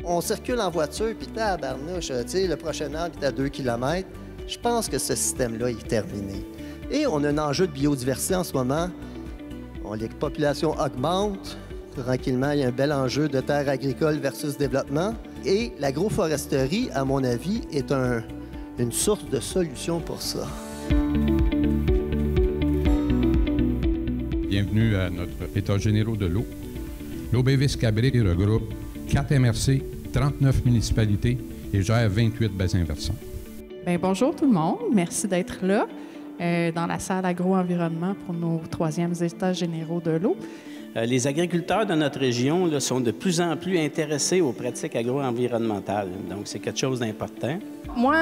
On circule en voiture, puis tabarnouche, tu sais, le prochain arbre est à 2 km. Je pense que ce système-là est terminé. Et on a un enjeu de biodiversité en ce moment. Les populations augmentent. Tranquillement, il y a un bel enjeu de terre agricole versus développement. Et l'agroforesterie, à mon avis, est une source de solution pour ça. Bienvenue à notre État généraux de l'eau. L'Aubévis-Cabri regroupe 4 MRC, 39 municipalités et gère 28 bassins versants. Bien, bonjour tout le monde. Merci d'être là dans la salle agro-environnement pour nos 3e États généraux de l'eau. Les agriculteurs de notre région là, sont de plus en plus intéressés aux pratiques agro-environnementales. Donc, c'est quelque chose d'important. Moi,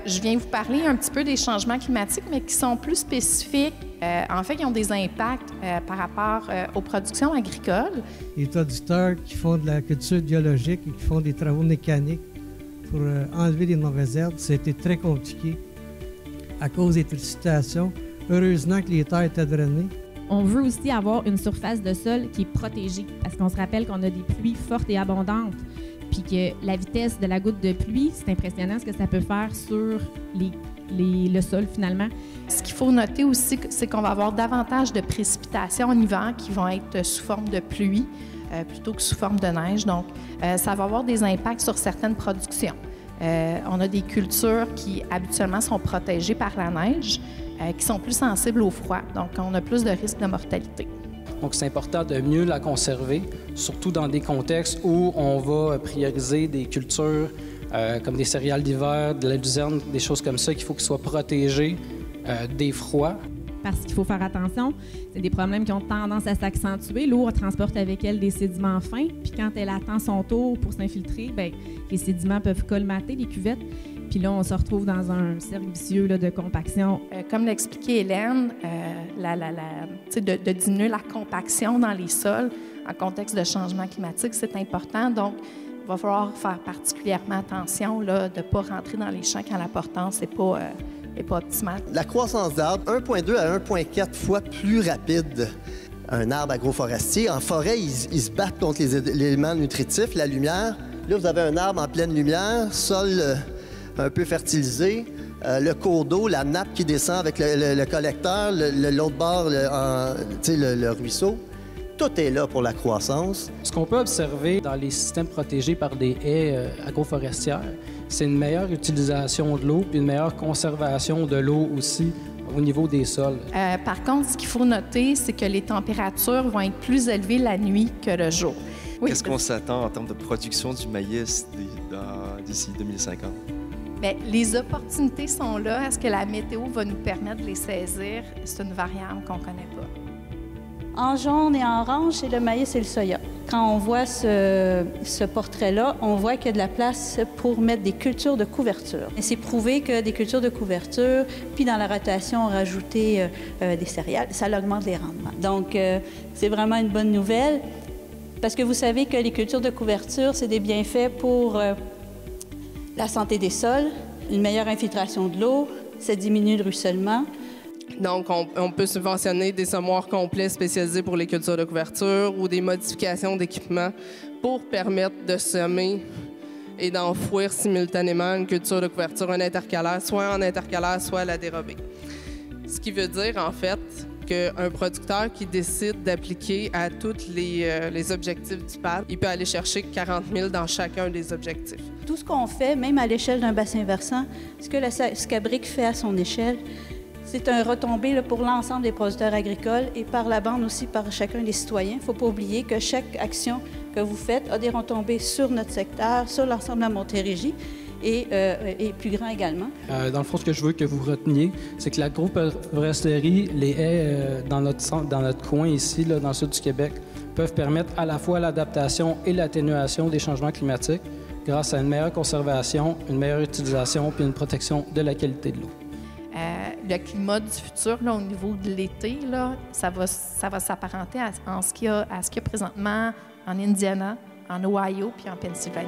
je viens vous parler un petit peu des changements climatiques, mais qui sont plus spécifiques. En fait, ils ont des impacts par rapport aux productions agricoles. Les producteurs qui font de la culture biologique et qui font des travaux mécaniques pour enlever les mauvaises herbes, ça a été très compliqué à cause des précipitations. Heureusement que les terres étaient drainées. On veut aussi avoir une surface de sol qui est protégée parce qu'on se rappelle qu'on a des pluies fortes et abondantes. Puis que la vitesse de la goutte de pluie, c'est impressionnant ce que ça peut faire sur le sol finalement. Ce qu'il faut noter aussi, c'est qu'on va avoir davantage de précipitations en hiver qui vont être sous forme de pluie plutôt que sous forme de neige. Donc, ça va avoir des impacts sur certaines productions. On a des cultures qui habituellement sont protégées par la neige, qui sont plus sensibles au froid. Donc, on a plus de risques de mortalité. Donc, c'est important de mieux la conserver, surtout dans des contextes où on va prioriser des cultures comme des céréales d'hiver, de la luzerne, des choses comme ça qu'il faut qu'ils soient protégés des froids. Parce qu'il faut faire attention, c'est des problèmes qui ont tendance à s'accentuer. L'eau transporte avec elle des sédiments fins, puis quand elle attend son tour pour s'infiltrer, bien, les sédiments peuvent colmater les cuvettes. Puis là, on se retrouve dans un cercle vicieux là, de compaction. Comme l'expliquait Hélène, de diminuer la compaction dans les sols en contexte de changement climatique, c'est important. Donc, il va falloir faire particulièrement attention là, de ne pas rentrer dans les champs quand la portance n'est pas optimale. La croissance d'arbres, 1,2 à 1,4 fois plus rapide. Un arbre agroforestier. En forêt, ils se battent contre les éléments nutritifs, la lumière. Là, vous avez un arbre en pleine lumière, sol un peu fertilisé, le cours d'eau, la nappe qui descend avec le collecteur, l'autre bord, le ruisseau. Tout est là pour la croissance. Ce qu'on peut observer dans les systèmes protégés par des haies agroforestières, c'est une meilleure utilisation de l'eau puis une meilleure conservation de l'eau aussi au niveau des sols. Par contre, ce qu'il faut noter, c'est que les températures vont être plus élevées la nuit que le jour. Oui. Qu'est-ce qu'on s'attend en termes de production du maïs d'ici 2050? Bien, les opportunités sont là. Est-ce que la météo va nous permettre de les saisir? C'est une variable qu'on ne connaît pas. En jaune et en orange, c'est le maïs et le soya. Quand on voit ce portrait-là, on voit qu'il y a de la place pour mettre des cultures de couverture. Et c'est prouvé que des cultures de couverture, puis dans la rotation, rajouter des céréales, ça augmente les rendements. Donc, c'est vraiment une bonne nouvelle parce que vous savez que les cultures de couverture, c'est des bienfaits pour la santé des sols, une meilleure infiltration de l'eau, ça diminue le ruissellement. Donc, on peut subventionner des semoirs complets spécialisés pour les cultures de couverture ou des modifications d'équipements pour permettre de semer et d'enfouir simultanément une culture de couverture en intercalaire, soit en intercalaire, soit à la dérobée. Ce qui veut dire, en fait, qu'un producteur qui décide d'appliquer à tous les objectifs du PAD, il peut aller chercher 40 000 dans chacun des objectifs. Tout ce qu'on fait, même à l'échelle d'un bassin versant, ce que la SCABRIC fait à son échelle, c'est un retombé là, pour l'ensemble des producteurs agricoles et par la bande aussi par chacun des citoyens. Il ne faut pas oublier que chaque action que vous faites a des retombées sur notre secteur, sur l'ensemble de la Montérégie et plus grand également. Dans le fond, ce que je veux que vous reteniez, c'est que l'agroforesterie, les haies dans notre coin ici, là, dans le sud du Québec, peuvent permettre à la fois l'adaptation et l'atténuation des changements climatiques grâce à une meilleure conservation, une meilleure utilisation puis une protection de la qualité de l'eau. Le climat du futur, là, au niveau de l'été, là, ça va s'apparenter à ce qu'il y a présentement en Indiana, en Ohio puis en Pennsylvanie.